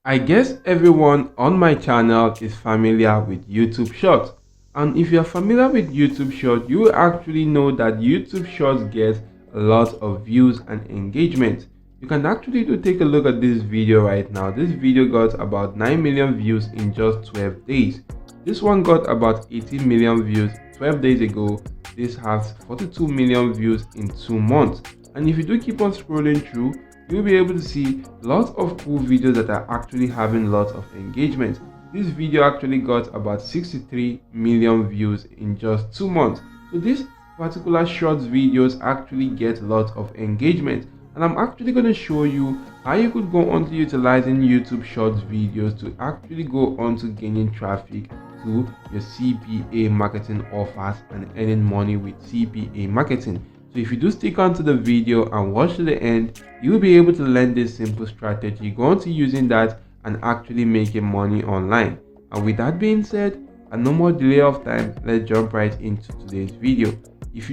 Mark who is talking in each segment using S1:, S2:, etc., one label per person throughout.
S1: I guess everyone on my channel is familiar with YouTube Shorts. And if you're familiar with YouTube Shorts, you actually know that YouTube Shorts gets a lot of views and engagement. You can actually take a look at this video right now. This video got about 9 million views in just 12 days. This one got about 18 million views 12 days ago. This has 42 million views in 2 months. And if you do keep on scrolling through, you'll be able to see lots of cool videos that are actually having lots of engagement. This video actually got about 63 million views in just 2 months. So this particular shorts videos actually get lots of engagement, and I'm actually going to show you how you could go on to utilizing YouTube shorts videos to actually go on to gaining traffic to your CPA marketing offers and earning money with CPA marketing. So if you do stick onto the video and watch to the end, you'll be able to learn this simple strategy, go on to using that and actually making money online. And with that being said, and no more delay of time, let's jump right into today's video. If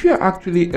S1: you're actually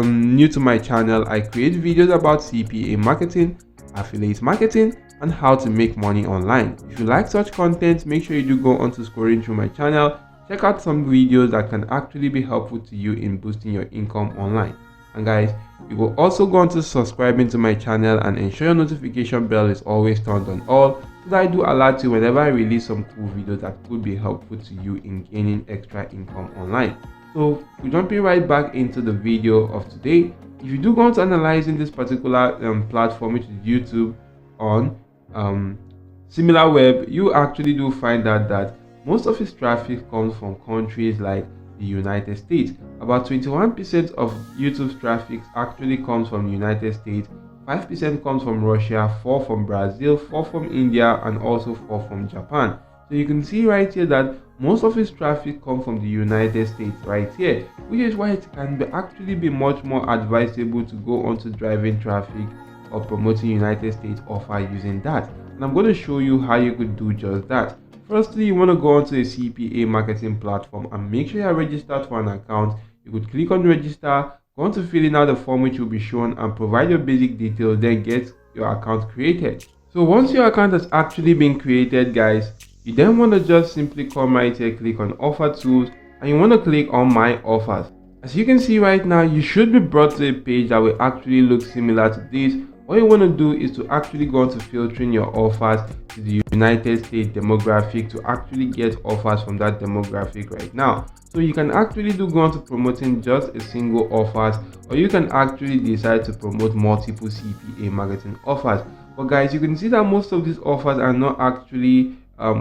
S1: new to my channel, I create videos about CPA marketing, affiliate marketing, and how to make money online. If you like such content, make sure you do go on to scrolling through my channel. Check out some videos that can actually be helpful to you in boosting your income online. And guys, you will also go on to subscribing to my channel and ensure your notification bell is always turned on all, so that I do alert you whenever I release some cool videos that could be helpful to you in gaining extra income online. So we're jumping right back into the video of today. If you do go on to analyzing this particular platform, which is YouTube on SimilarWeb, you actually do find out that most of its traffic comes from countries like the United States. About 21% of YouTube's traffic actually comes from the United States, 5% comes from Russia, 4% from Brazil, 4% from India, and also 4% from Japan. So you can see right here that most of its traffic comes from the United States right here, which is why it can actually be much more advisable to go on to driving traffic or promoting United States offer using that. And I'm going to show you how you could do just that. Firstly, you want to go onto a CPA marketing platform and make sure you are registered for an account. You could click on register, go on to filling out the form which will be shown and provide your basic details, then get your account created. So once your account has actually been created, guys, you then want to just simply come right here, click on offer tools, and you want to click on my offers. As you can see right now, you should be brought to a page that will actually look similar to this. What you want to do is to actually go on to filtering your offers to the United States demographic to actually get offers from that demographic right now. So you can actually do go on to promoting just a single offers, or you can actually decide to promote multiple CPA marketing offers. But guys, you can see that most of these offers are not actually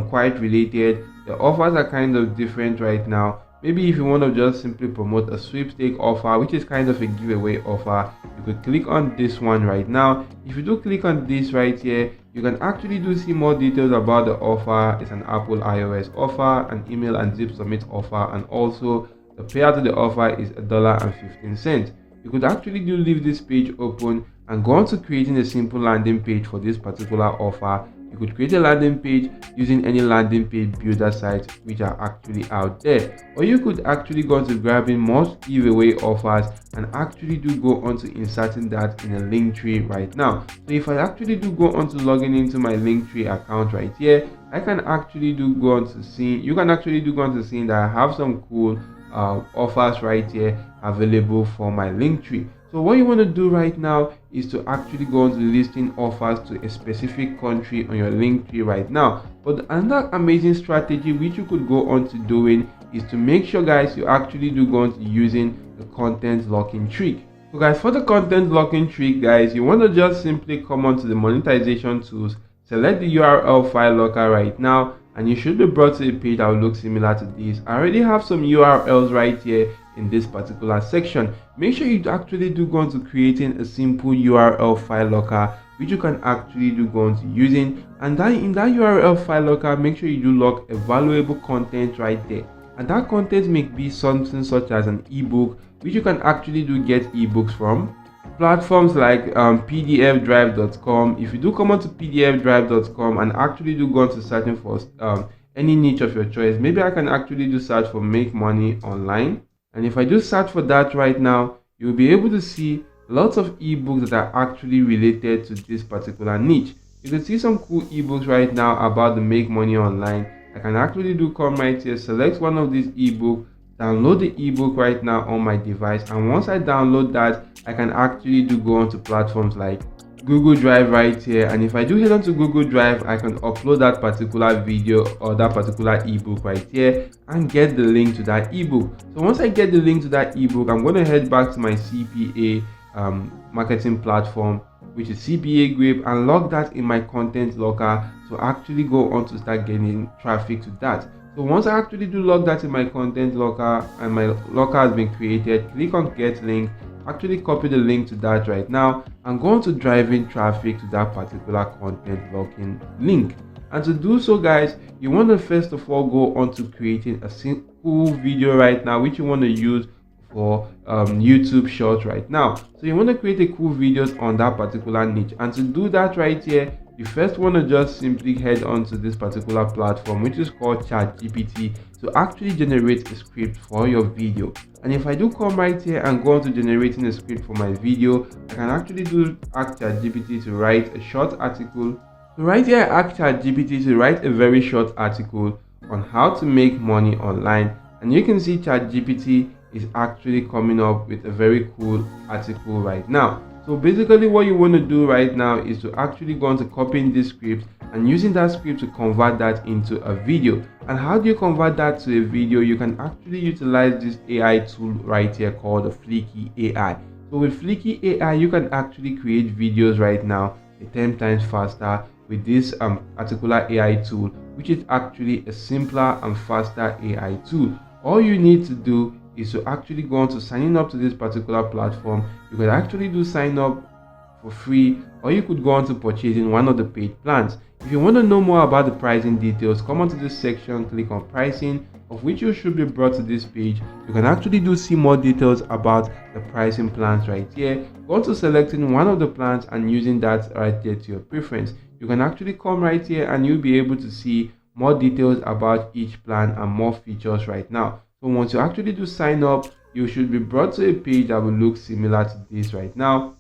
S1: quite related. The offers are kind of different right now. Maybe if you want to just simply promote a sweepstake offer, which is kind of a giveaway offer, you could click on this one right now. If you do click on this right here, you can actually do see more details about the offer. It's an Apple iOS offer, an email and zip submit offer, and also the payout to the offer is $1.15. You could actually do leave this page open and go on to creating a simple landing page for this particular offer. You could create a landing page using any landing page builder sites which are actually out there, or you could actually go on to grabbing most giveaway offers and actually do go on to inserting that in a link tree right now. So if I actually do go on to logging into my Linktree account right here, I can actually do go on to see, you can actually do go on to seeing that I have some cool offers right here available for my Linktree. So what you want to do right now is to actually go on to listing offers to a specific country on your Linktree right now. But another amazing strategy which you could go on to doing is to make sure, guys, you actually do go on to using the content locking trick. So guys, for the content locking trick, guys, you want to just simply come onto the monetization tools, select the URL file locker right now, and you should be brought to a page that will look similar to this. I already have some URLs right here in this particular section. Make sure you actually do go on to creating a simple URL file locker which you can actually do go on to using, and then in that URL file locker, make sure you do lock a valuable content right there, and that content may be something such as an ebook which you can actually do get ebooks from platforms like pdfdrive.com. If you do come on to pdfdrive.com and actually do go on to searching for any niche of your choice, maybe I can actually do search for make money online. And if I do search for that right now, you'll be able to see lots of ebooks that are actually related to this particular niche. You can see some cool ebooks right now about the make money online. I can actually do come right here, select one of these ebooks, download the ebook right now on my device, and once I download that, I can actually do go onto platforms like Google Drive right here. And if I do head on to Google Drive, I can upload that particular video or that particular ebook right here and get the link to that ebook. So once I get the link to that ebook, I'm going to head back to my CPA marketing platform, which is CPA Grip, and log that in my content locker to actually go on to start getting traffic to that. So once I actually do log that in my content locker and my locker has been created, click on get link, actually copy the link to that right now and go on to driving traffic to that particular content logging link. And to do so, guys, you want to first of all go on to creating a simple video right now, which you want to use for YouTube Shorts right now. So you want to create a cool videos on that particular niche, and to do that right here, you first want to just simply head on to this particular platform, which is called ChatGPT, to actually generate a script for your video. And if I do come right here and go on to generating a script for my video, I can actually ask ChatGPT to write a short article. So right here, I ask ChatGPT to write a very short article on how to make money online, and you can see ChatGPT is actually coming up with a very cool article right now. So basically what you want to do right now is to actually go on to copying this script and using that script to convert that into a video. And how do you convert that to a video? You can actually utilize this AI tool right here called the Fliki AI. So with Fliki AI, you can actually create videos right now 10 times faster with this particular AI tool, which is actually a simpler and faster AI tool. All you need to do is to actually go on to signing up to this particular platform. You can actually do sign up for free, or you could go on to purchasing one of the paid plans. If you want to know more about the pricing details, come onto this section, click on pricing, of which you should be brought to this page. You can actually see more details about the pricing plans right here. Go on to selecting one of the plans and using that right there to your preference. You can actually come right here and you'll be able to see more details about each plan and more features right now. So once you actually do sign up, you should be brought to a page that will look similar to this right now.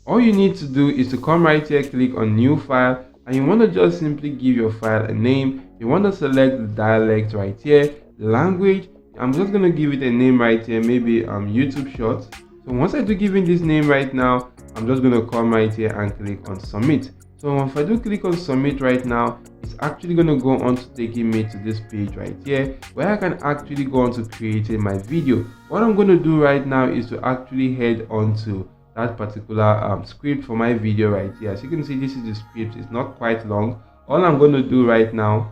S1: All you need to do is to come right here, click on new file, and you want to just simply give your file a name. You want to select the dialect right here, the language. I'm just going to give it a name right here, maybe YouTube Shorts. So once I do giving this name right now, I'm just going to come right here and click on submit. So if I do click on submit right now, it's actually going to go on to taking me to this page right here where I can actually go on to creating my video. What I'm going to do right now is to actually head on to that particular script for my video right here. As you can see, this is the script. It's not quite long. All I'm going to do right now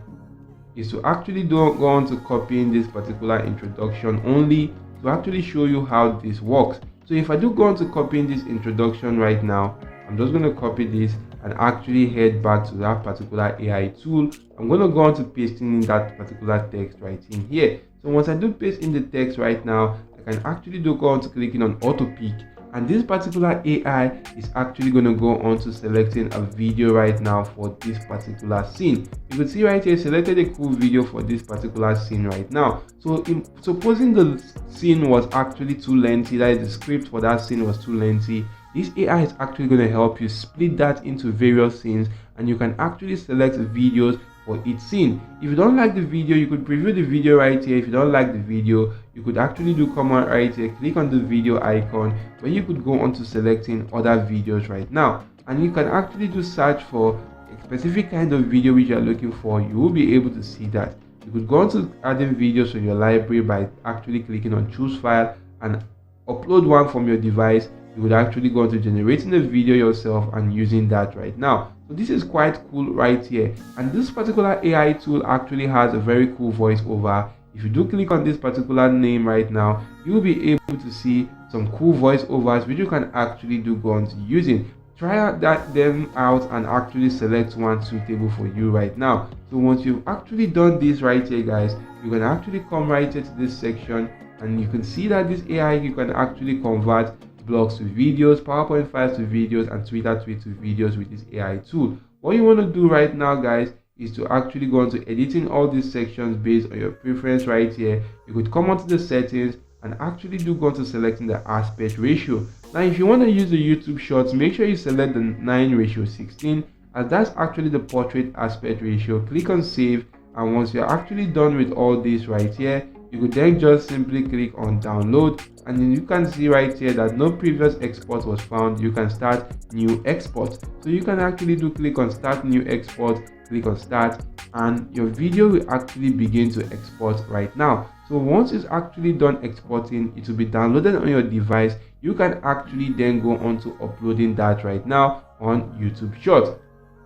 S1: is to actually go on to copying this particular introduction only to actually show you how this works. So if I do go on to copying this introduction right now, I'm just going to copy this and actually head back to that particular AI tool. I'm going to go on to pasting in that particular text right in here. So once I do paste in the text right now, I can actually do go on to clicking on auto pick, and this particular AI is actually going to go on to selecting a video right now for this particular scene. You can see right here selected a cool video for this particular scene right now. So supposing the scene was actually too lengthy, that is the script for that scene was too lengthy, this AI is actually going to help you split that into various scenes, and you can actually select videos for each scene. If you don't like the video, you could preview the video right here. If you don't like the video, you could actually do come on right here, click on the video icon, where you could go on to selecting other videos right now, and you can actually do search for a specific kind of video which you are looking for. You will be able to see that. You could go on to adding videos to your library by actually clicking on choose file and upload one from your device. You would actually go to generating the video yourself and using that right now. So this is quite cool right here, and this particular AI tool actually has a very cool voiceover. If you do click on this particular name right now, you will be able to see some cool voiceovers which you can actually do go on to using. Try out them out and actually select one suitable for you right now. So once you've actually done this right here, guys, you can actually come right here to this section, and you can see that this AI, you can actually convert blogs to videos, PowerPoint files to videos, and Twitter tweets to videos with this AI tool. What you want to do right now, guys, is to actually go into editing all these sections based on your preference right here. You could come onto the settings and actually do go to selecting the aspect ratio. Now if you want to use the YouTube Shorts, make sure you select the 9:16, as that's actually the portrait aspect ratio. Click on save, and once you're actually done with all this right here, you could then just simply click on download, and then you can see right here that no previous export was found. You can start new export. So you can actually click on start new export, click on start, and your video will actually begin to export right now. So once it's actually done exporting, it will be downloaded on your device. You can actually then go on to uploading that right now on YouTube Shorts.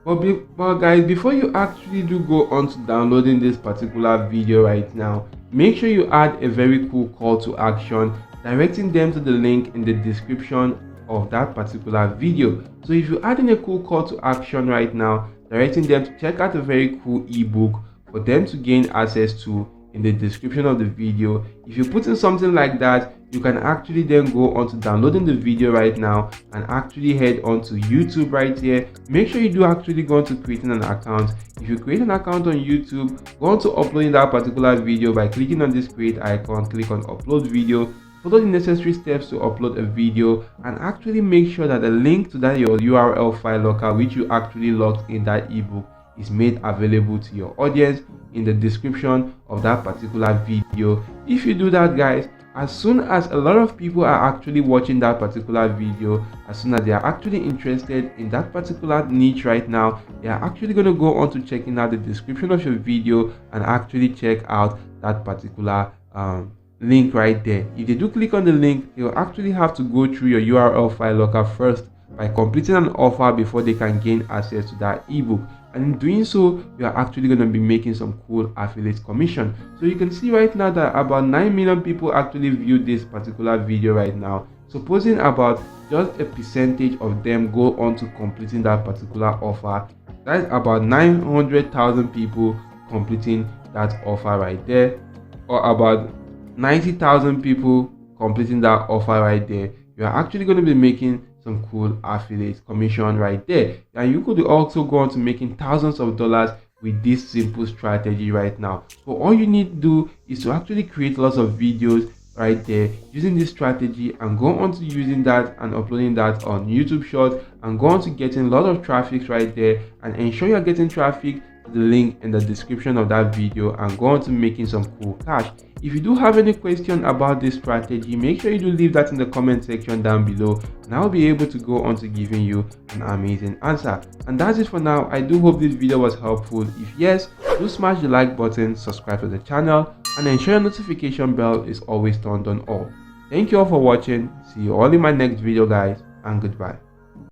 S1: But guys, before you actually go on to downloading this particular video right now, make sure you add a very cool call to action directing them to the link in the description of that particular video. So if you add in a cool call to action right now directing them to check out a very cool ebook for them to gain access to in the description of the video, if you put in something like that, you can actually then go on to downloading the video right now and actually head on to YouTube right here. Make sure you do actually go on to creating an account. If you create an account on YouTube, go on to uploading that particular video by clicking on this create icon, click on upload video, follow the necessary steps to upload a video, and actually make sure that the link to that your URL file locker which you actually logged in that ebook is made available to your audience in the description of that particular video. If you do that, guys, as soon as a lot of people are actually watching that particular video, as soon as they are actually interested in that particular niche right now, they are actually going to go on to checking out the description of your video and actually check out that particular link right there. If they do click on the link, they will actually have to go through your URL file locker first by completing an offer before they can gain access to that ebook. And in doing so, you are actually going to be making some cool affiliate commission. So you can see right now that about 9 million people actually viewed this particular video right now. Supposing about just a percentage of them go on to completing that particular offer, that's about 900,000 people completing that offer right there, or about 90,000 people completing that offer right there. You are actually going to be making some cool affiliate commission right there, and you could also go on to making thousands of dollars with this simple strategy right now. So all you need to do is to actually create lots of videos right there using this strategy, and go on to using that and uploading that on YouTube Shorts, and go on to getting a lot of traffic right there, and ensure you're getting traffic to the link in the description of that video, and go on to making some cool cash. If you do have any question about this strategy, make sure you do leave that in the comment section down below, and I'll be able to go on to giving you an amazing answer. And that's it for now. I do hope this video was helpful. If yes, do smash the like button, subscribe to the channel, and ensure your notification bell is always turned on all. Thank you all for watching. See you all in my next video, guys, and goodbye.